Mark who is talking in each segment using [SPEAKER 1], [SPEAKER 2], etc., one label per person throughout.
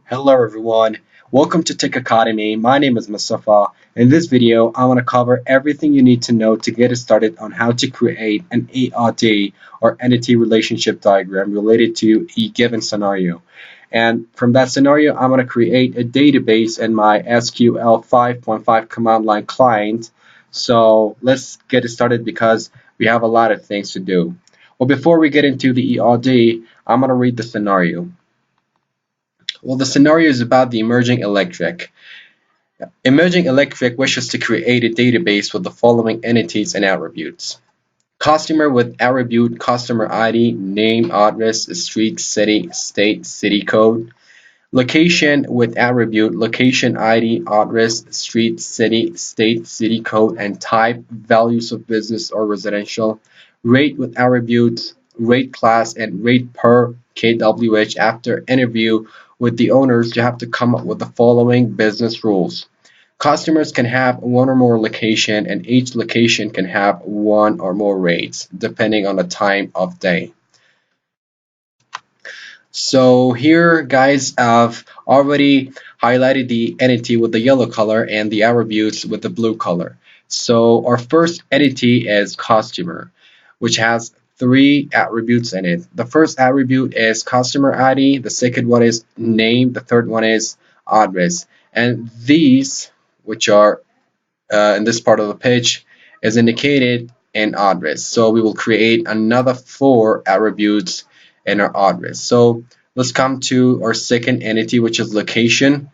[SPEAKER 1] Hello everyone, welcome to Tech Academy. My name is Mustafa. In this video, I want to cover everything you need to know to get started on how to create an ERD or entity relationship diagram related to a given scenario. And from that scenario, I'm going to create a database in my SQL 5.5 command line client. So let's get started because we have a lot of things to do. Well, before we get into the ERD, I'm going to read the scenario. Well, the scenario is about the emerging electric. Emerging electric wishes to create a database with the following entities and attributes. Customer with attribute customer ID, name, address, street, city, state, city code. Location with attribute location ID, address, street, city, state, city code, and type, values of business or residential. Rate with attributes, rate class, and rate per kWh. After interview with the owners, you have to come up with the following business rules. Customers can have one or more location, and each location can have one or more rates, depending on the time of day. So here, guys, I've already highlighted the entity with the yellow color and the attributes with the blue color. So our first entity is customer, which has three attributes in it. The first attribute is customer ID, the second one is name, the third one is address. And these, which are in this part of the page, is indicated in address. So we will create another four attributes in our address. So let's come to our second entity, which is location,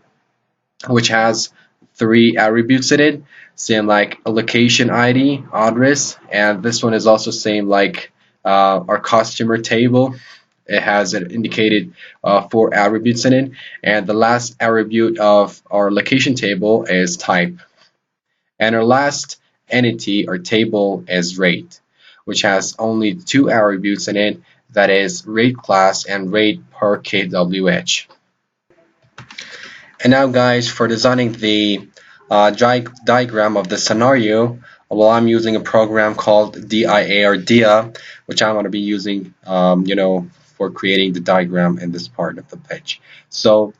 [SPEAKER 1] which has three attributes in it, same like a location ID, address, and this one is also same like our customer table. It has an indicated four attributes in it, and the last attribute of our location table is type. And our last entity or table is rate, which has only two attributes in it, that is rate class and rate per kWh. And now, guys, for designing the diagram of the scenario, well, I'm using a program called DIA or DIA, which I'm going to be using, for creating the diagram in this part of the page. So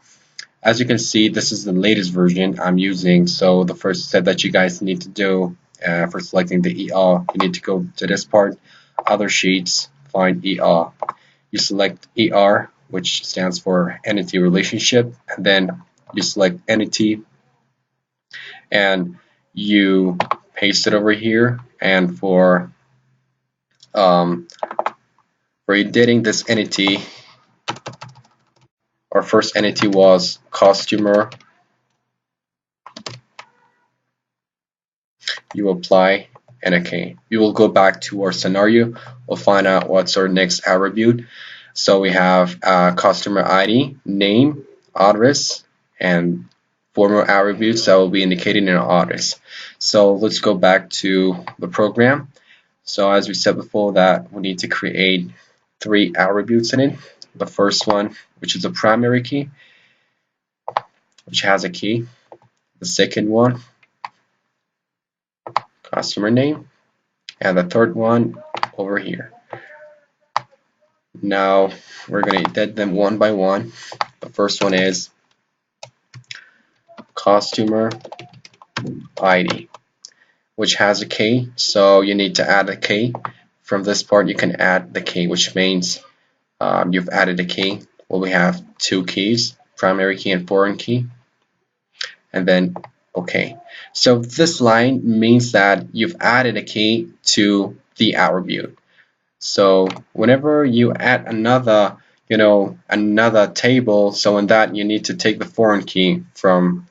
[SPEAKER 1] as you can see, this is the latest version I'm using. So the first step that you guys need to do for selecting the ER, you need to go to this part, other sheets, find ER. You select ER, which stands for entity relationship, and then you select entity and you paste it over here. And for editing this entity, our first entity was customer. You apply and okay. We will go back to our scenario. We'll find out what's our next attribute. So we have customer ID, name, address, and four more attributes that will be indicated in our address. So let's go back to the program. So as we said before, that we need to create three attributes in it. The first one, which is a primary key, which has a key. The second one, customer name, and the third one over here. Now we're going to edit them one by one. The first one is customer ID, which has a key, so you need to add a key. From this part you can add the key, which means you've added a key. Well, we have two keys, primary key and foreign key, and then okay. So this line means that you've added a key to the attribute. So whenever you add another another table, so in that you need to take the foreign key from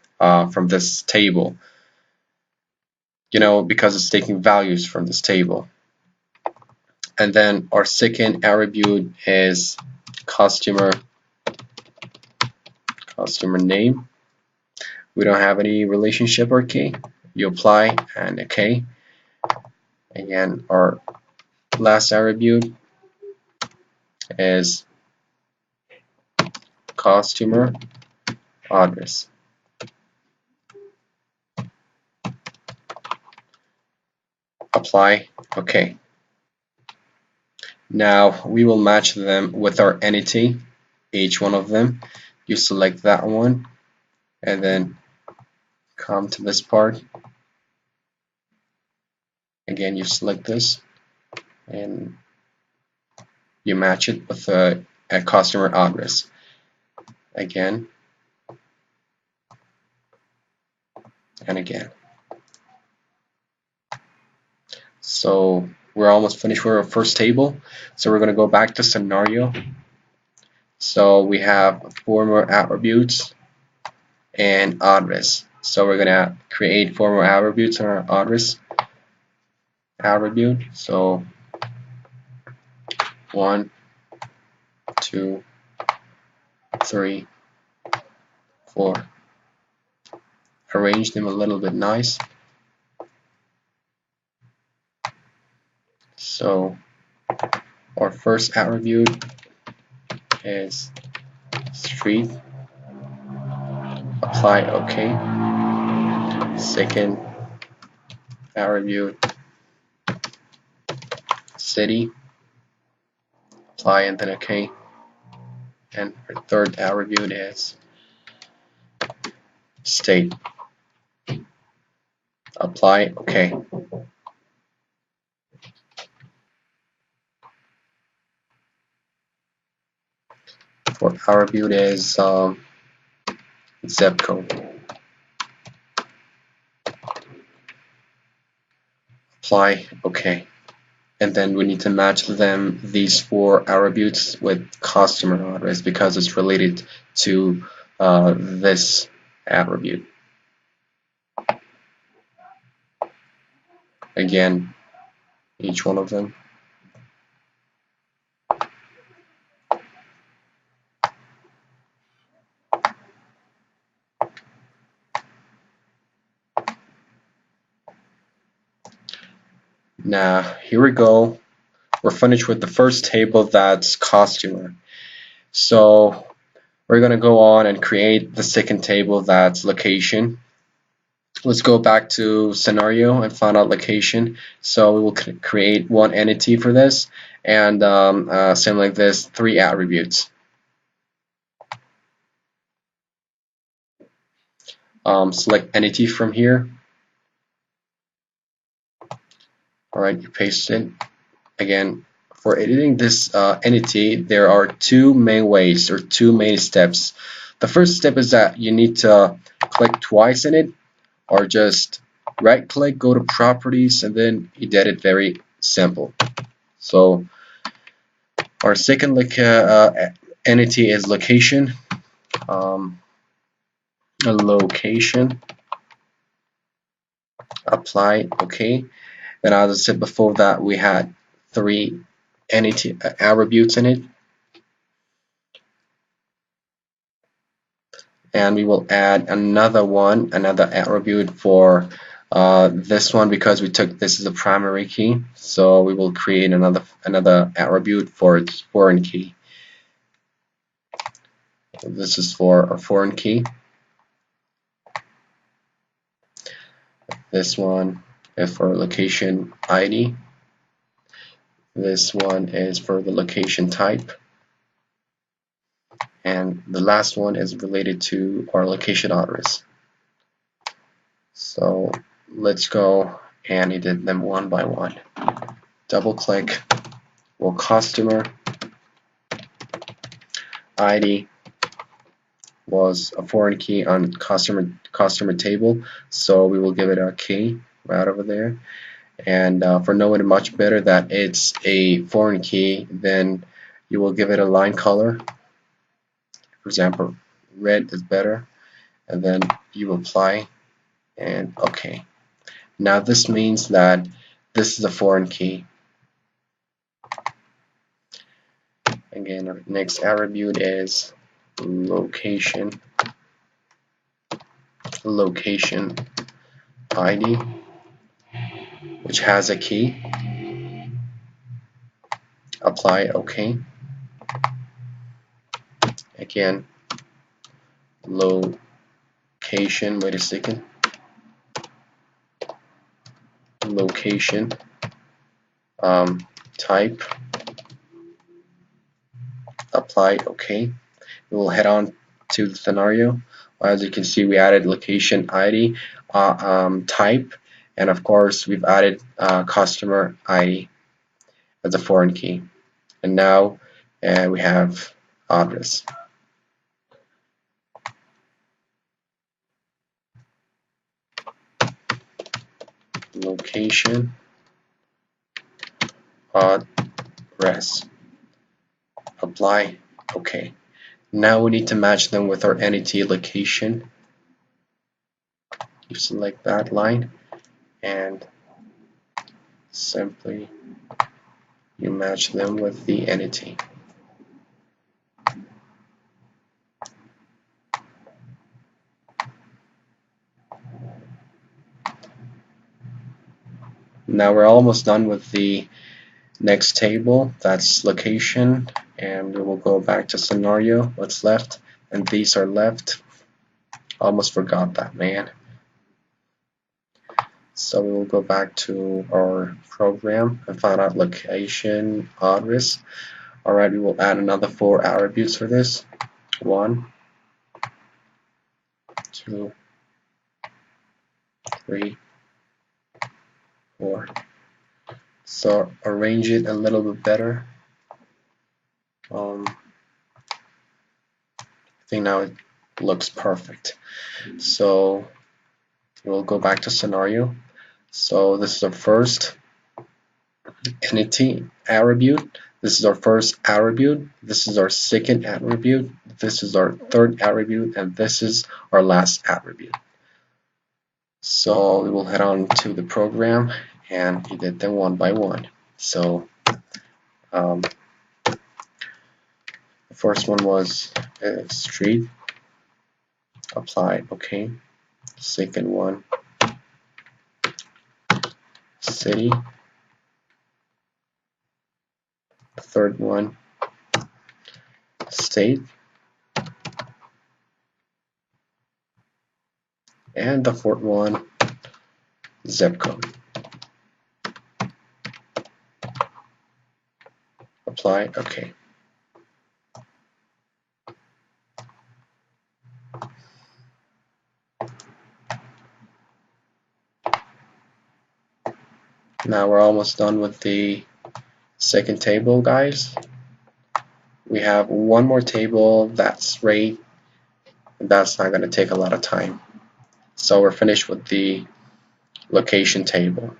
[SPEAKER 1] this table, because it's taking values from this table. And then our second attribute is customer name. We don't have any relationship or key. You apply and okay. Again, our last attribute is customer address. Apply, okay. Now we will match them with our entity, each one of them. you select that one and then come to this part. Again, you select this and you match it with a customer address. Again and again. So we're almost finished with our first table. So we're going to go back to scenario. So we have 4 more attributes and address. So we're going to create 4 more attributes in our address attribute. So 1, 2, 3, 4. Arrange them a little bit nice. So our first attribute is street. Apply OK. Second attribute city. Apply and then OK. And our third attribute is state. Apply OK. For attribute is zip code. Apply OK. And then we need to match them, these 4 attributes, with customer address because it's related to this attribute. Again, each one of them. Now, here we go. We're finished with the first table, that's customer. So we're going to go on and create the second table, that's location. Let's go back to scenario and find out location. So we will create one entity for this, and same like this, 3 attributes. Select entity from here. Alright, you paste it. Again, for editing this entity, there are 2 main ways or 2 main steps. The first step is that you need to click twice in it, or just right click, go to properties, and then edit it. Very simple. So our second entity is location. Location. Apply OK. Then as I said before that we had 3 entity attributes in it, and we will add another attribute for this one because we took this as a primary key. So we will create another attribute for its foreign key. This is for a foreign key. This one is for location ID. This one is for the location type. And the last one is related to our location address. So let's go and edit them one by one. Double click. Well, customer ID was a foreign key on customer table, so we will give it a key right over there. And for knowing it much better that it's a foreign key, then you will give it a line color. For example, red is better, and then you apply and OK. Now this means that this is a foreign key. Again, our next attribute is location ID, which has a key. Apply OK. Again, location, wait a second, location type. Apply OK. We will head on to the scenario. As you can see, we added location ID, type, and of course we've added customer ID as a foreign key. And now we have address. Location, address, apply, okay. Now we need to match them with our entity location. You select that line and simply you match them with the entity. Now we're almost done with the next table, that's location, and we will go back to scenario, what's left, and these are left. Almost forgot that, man. So we will go back to our program and find out location, address. Alright, we will add another 4 attributes for this. 1, 2, 3, 4. So arrange it a little bit better. I think now it looks perfect. So we'll go back to scenario. So this is our first entity attribute. This is our first attribute. This is our second attribute. This is our third attribute, and this is our last attribute. So we will head on to the program and edit them one by one. So the first one was street. Apply, okay. Second one, city. Third one, state. And the fourth one, zip code. Apply, okay. Now we're almost done with the second table, guys. We have one more table, that's rate. That's not going to take a lot of time. So we're finished with the location table.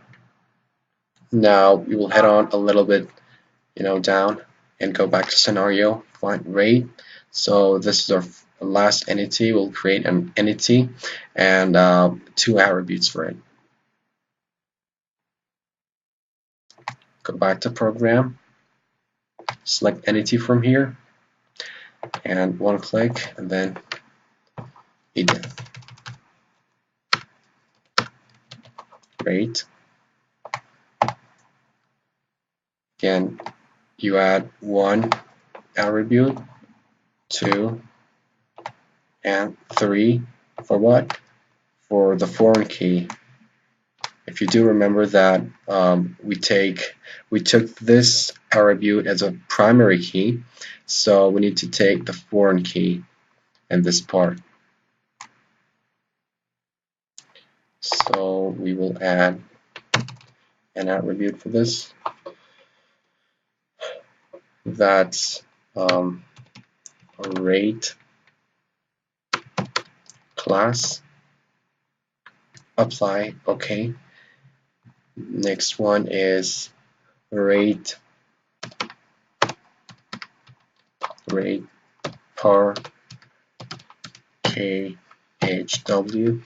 [SPEAKER 1] Now we will head on a little bit, down and go back to scenario, find rate. So this is our last entity. We'll create an entity and 2 attributes for it. Go back to program, select entity from here, and one click, and then edit. Rate. Again, you add 1 attribute, 2, and 3 for what? For the foreign key. If you do remember that we took this attribute as a primary key, so we need to take the foreign key in this part. So we will add an attribute for this. That's rate class. Apply, okay. Next one is rate per KHW.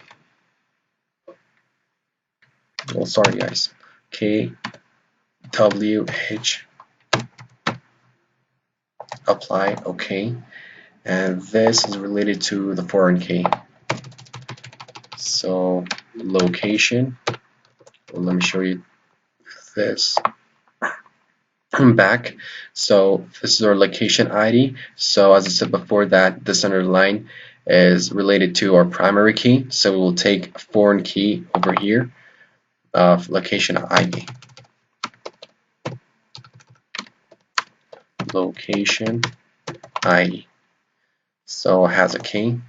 [SPEAKER 1] Oh, sorry guys, KWH. Apply, okay. And this is related to the foreign key. So location, well, let me show you this back. So this is our location ID. So as I said before, that this underline is related to our primary key. So we will take a foreign key over here of location ID. Location ID. So it has a key,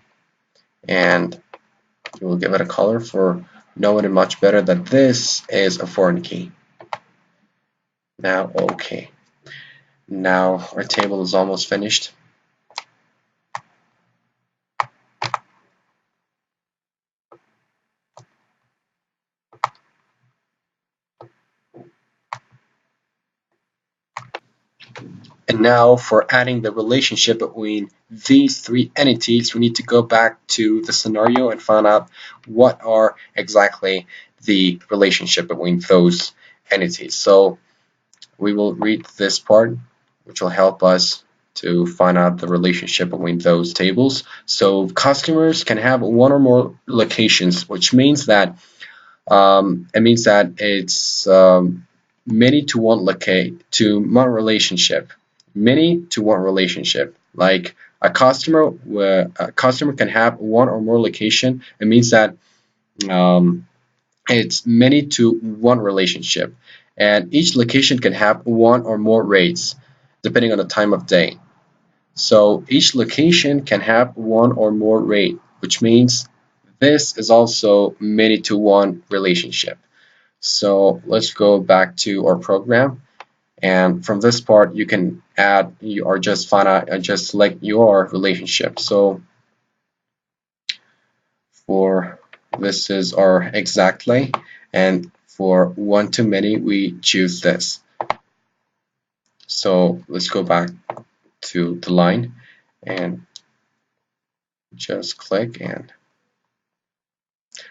[SPEAKER 1] and you will give it a color for knowing it much better that this is a foreign key. Now, okay. Now our table is almost finished. And now for adding the relationship between these three entities, we need to go back to the scenario and find out what are exactly the relationship between those entities. So we will read this part, which will help us to find out the relationship between those tables. So customers can have one or more locations, which means that it's many to one one relationship, many to one relationship. Like a customer can have one or more location. It means that um, it's many to one relationship, and each location can have one or more rates depending on the time of day. So each location can have one or more rate, which means this is also many to one relationship. So let's go back to our program, and from this part you can add or just find out and just select your relationship. So for this is our exactly, and for one to many we choose this. So let's go back to the line and just click, and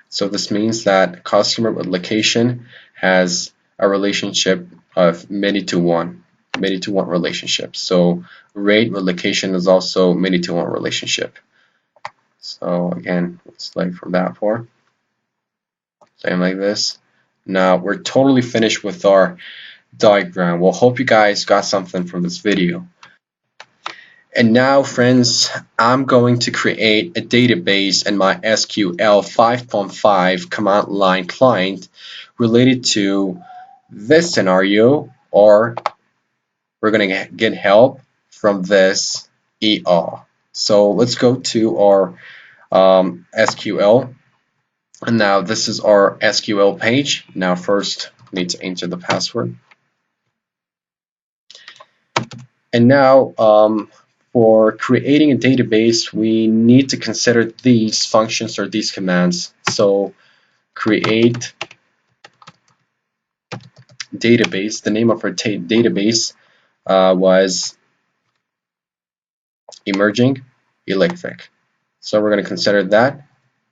[SPEAKER 1] so this means that customer with location has a relationship of many to one relationship. So rate with location is also many to one relationship. So again, let's select from that part, same like this. Now we're totally finished with our diagram. Well, hope you guys got something from this video. And now, friends, I'm going to create a database in my SQL 5.5 command line client related to this scenario, or we're going to get help from this ER. So let's go to our SQL. And now this is our SQL page. Now first, we need to enter the password. And now, for creating a database, we need to consider these functions or these commands. So create database, the name of our database was emerging electric. So we're going to consider that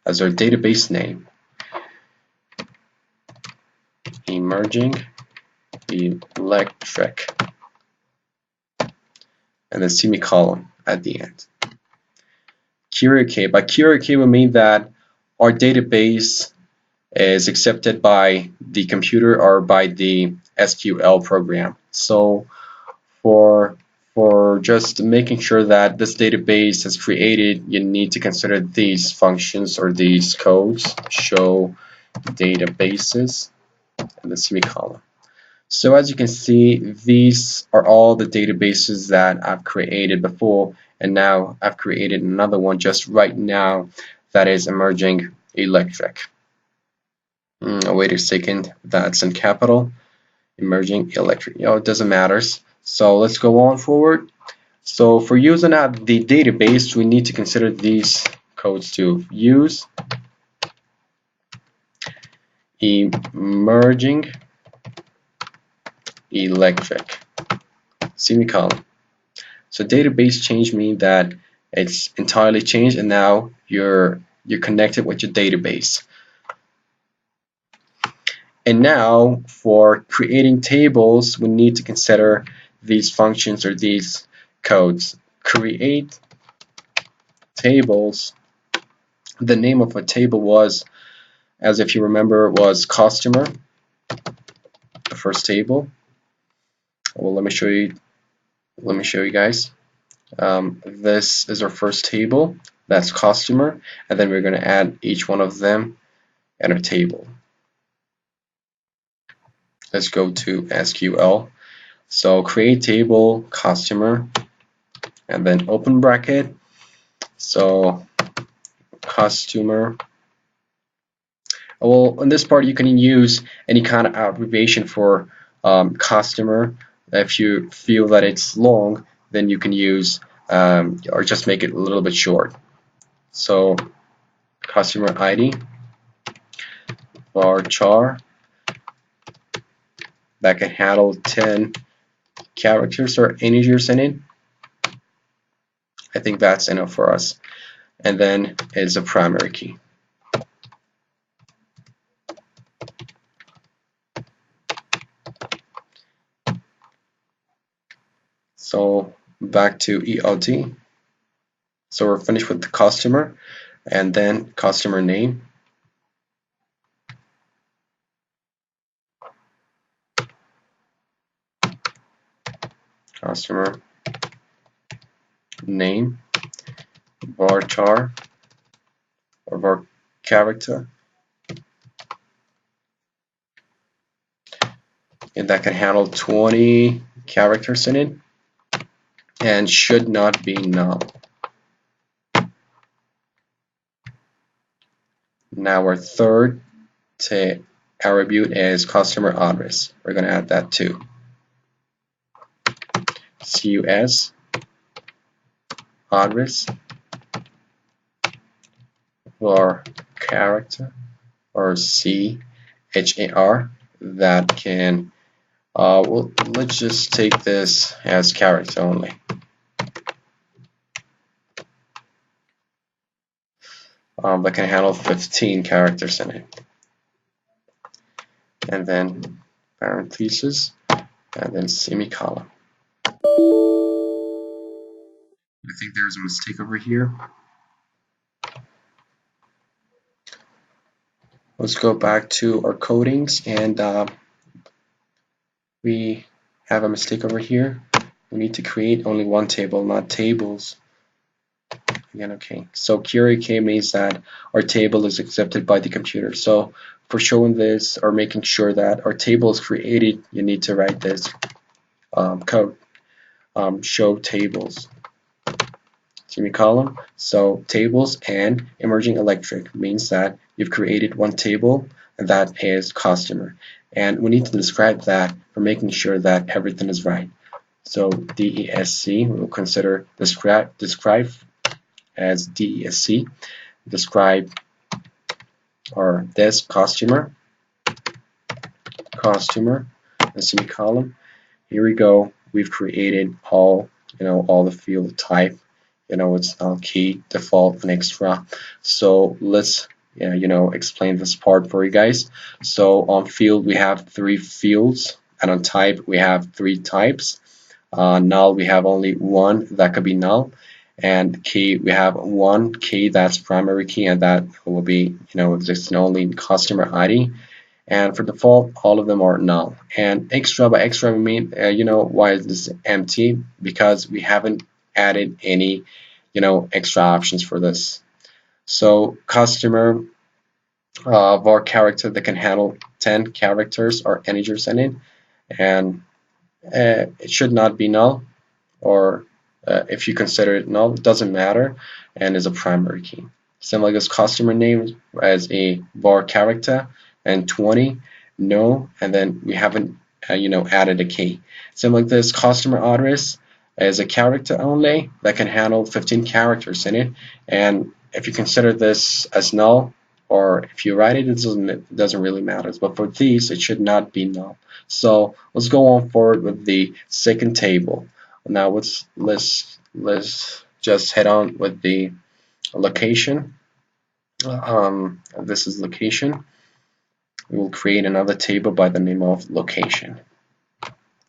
[SPEAKER 1] as our database name, emerging electric, and then semicolon at the end. Query key. By query key, we mean that our database is accepted by the computer or by the SQL program. So for just making sure that this database is created, you need to consider these functions or these codes, show databases, and the semicolon. So as you can see, these are all the databases that I've created before, and now I've created another one just right now that is emerging electric. Wait a second, that's in capital, emerging electric. It doesn't matter. So let's go on forward. So for using the database, we need to consider these codes to use emerging electric, semicolon. So database change means that it's entirely changed, and now you're connected with your database. And now for creating tables, we need to consider these functions or these codes. Create tables. The name of a table was, as if you remember, was customer, the first table. Well, let me show you guys. This is our first table, that's customer, and then we're going to add each one of them in a table. Let's go to SQL. So create table customer, and then open bracket, So customer. Well, in this part you can use any kind of abbreviation for customer. If you feel that it's long, then you can use or just make it a little bit short. So customer ID varchar that can handle 10 characters or integers in it. I think that's enough for us. And then is a primary key. So back to ERD. So we're finished with the customer, and then customer name. Customer name, varchar or var character, and that can handle 20 characters in it and should not be null. Now our third attribute is customer address. We're going to add that too. CUS address var character or CHAR that can well, let's just take this as character only. That can handle 15 characters in it. And then parentheses, and then semicolon. I think there's a mistake over here. Let's go back to our codings, and we have a mistake over here. We need to create only one table, not tables. Again, okay. So query K means that our table is accepted by the computer. So for showing this or making sure that our table is created, you need to write this code. Show tables. Semicolon. So tables and emerging electric means that you've created one table, and that is customer. And we need to describe that for making sure that everything is right. So DESC, we will consider describe as DESC, describe or this customer, and semicolon. Here we go. We've created all the field type. It's key, default, and extra. So let's explain this part for you guys. So on field we have 3 fields, and on type we have 3 types. Null we have only one that could be null, and key we have one key that's primary key, and that will be existing only in customer ID. And for default, all of them are null. And extra, by extra we mean why is this empty? Because we haven't added any extra options for this. So customer var character that can handle 10 characters or integers in it, and it should not be null, or if you consider it null, it doesn't matter, and is a primary key. Same like this customer name as a var character and 20 no, and then we haven't added a key. Same like this customer address as a character only that can handle 15 characters in it, and if you consider this as null, or if you write it, it doesn't really matter. But for these, it should not be null. So let's go on forward with the second table. Now let's just head on with the location. This is location. We will create another table by the name of location.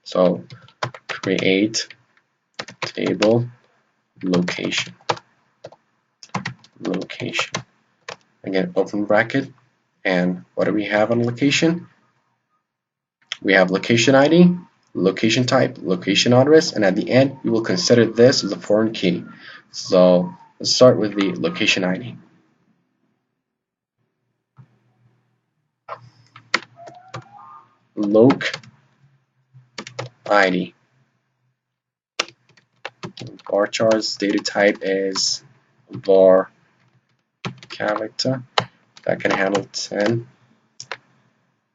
[SPEAKER 1] So create table location. Again, open bracket, and what do we have on location? We have location ID, location type, location address, and at the end we will consider this as a foreign key. So let's start with the location ID. Loc ID. Varchar's data type is var character that can handle 10.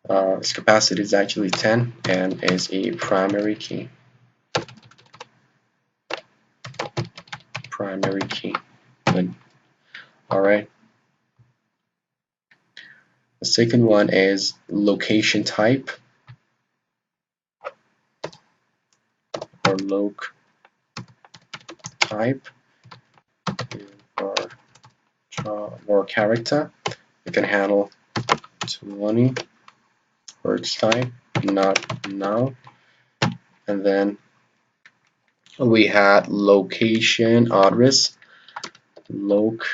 [SPEAKER 1] Its capacity is actually 10 and is a primary key. Primary key. Good. All right. The second one is location type or loc type or character. It can handle 20 words type, not now. And then we had location address, loc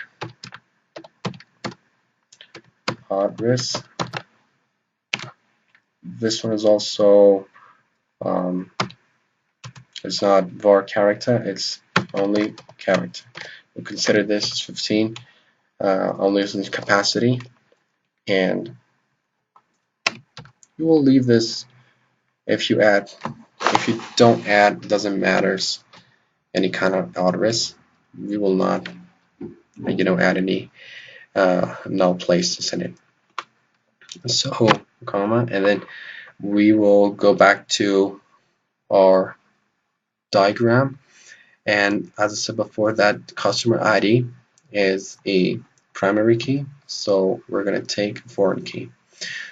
[SPEAKER 1] address. This one is also it's not var character, it's only character. We'll consider this as 15, only using capacity, and you will leave this. If you don't add, it doesn't matter any kind of address. We will not, add any null places in it. So, comma, and then we will go back to our diagram. And as I said before, that customer ID is a primary key, so we're going to take a foreign key.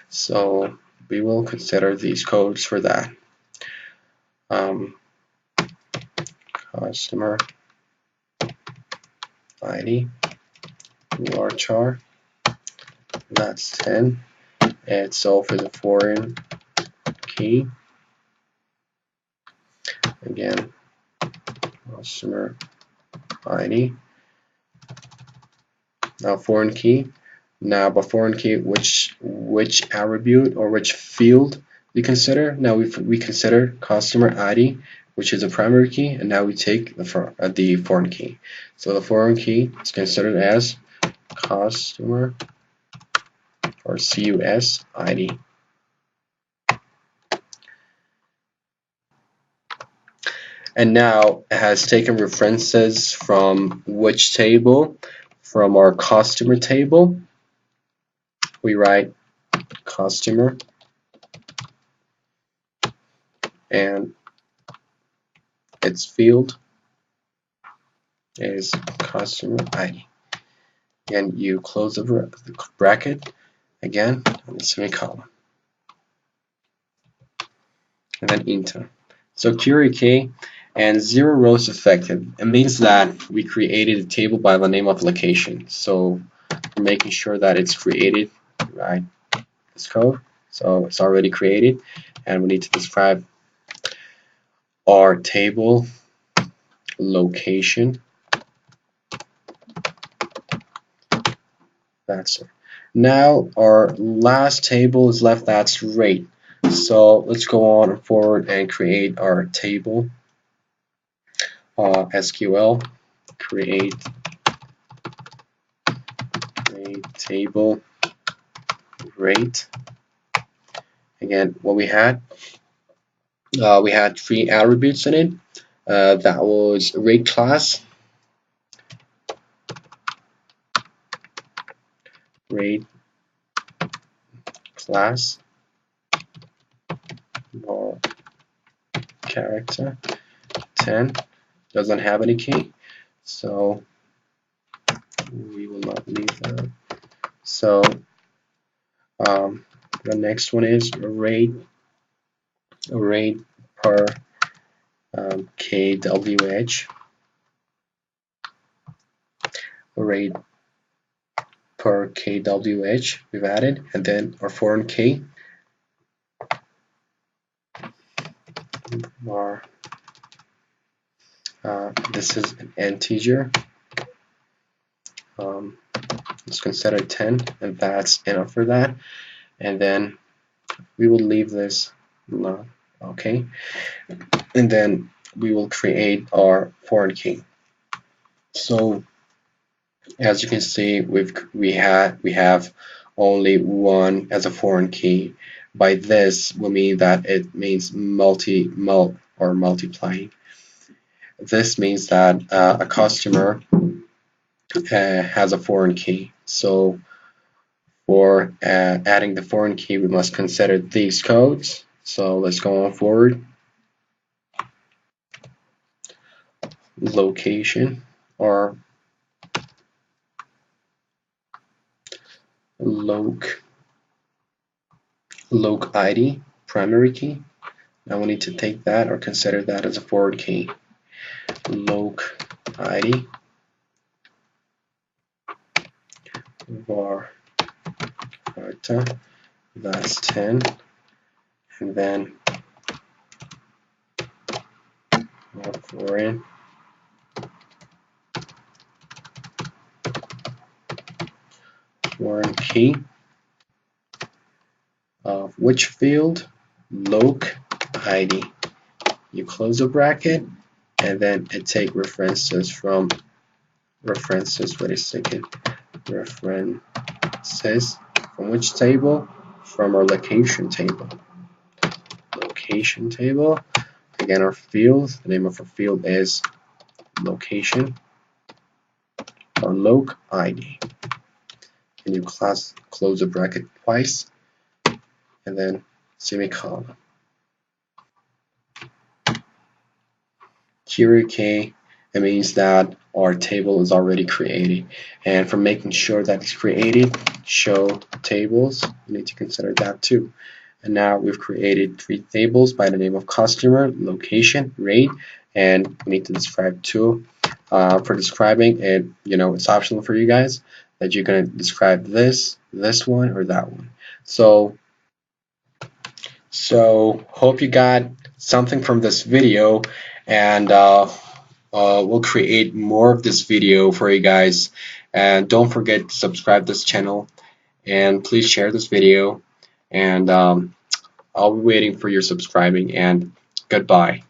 [SPEAKER 1] So we will consider these codes for that. Customer ID varchar, that's 10. Itself is a foreign key. Again, customer ID. Now foreign key. Now by foreign key, which attribute or which field we consider? Now we consider customer ID, which is a primary key, and now we take the foreign key. So the foreign key is considered as customer or CUS ID. And now it has taken references from which table? From our customer table. We write customer and its field is customer ID. And you close the bracket again and the semicolon. And then enter. So query key and 0 rows affected. It means that we created a table by the name of location. So we're making sure that it's created, right? This code. So it's already created, and we need to describe our table location. That's it. Now our last table is left, that's rate. So let's go on forward and create our table. SQL create table rate. Again, what we had 3 attributes in it. That was rate class, rate class, or character 10, doesn't have any key, so we will not leave that. So the next one is rate per kWh, rate per kWh we've added, and then our foreign key var this is an integer. Let's consider 10, and that's enough for that. And then we will leave this not okay, and then we will create our foreign key. So as you can see, we have only one as a foreign key. By this we mean that it means mul or multiplying. This means that a customer has a foreign key. So for adding the foreign key, we must consider these codes. So let's go on forward. Location or loc ID, primary key. Now we need to take that or consider that as a forward key. Loc ID var data, that's 10, and then foreign key of which field? Loc ID. You close the bracket and then it take references from references. Wait a second. References from which table? From our location table. Location table. Again, our field. The name of our field is location or loc ID. And you close the bracket twice and then semicolon. Here, okay, it means that our table is already created, and for making sure that it's created, show tables, you need to consider that too. And now we've created 3 tables by the name of customer, location, rate, and we need to describe 2. For describing it, it's optional for you guys that you're going to describe this one, or that one. So hope you got something from this video, and we'll create more of this video for you guys. And don't forget to subscribe this channel, and please share this video, and I'll be waiting for your subscribing, and goodbye.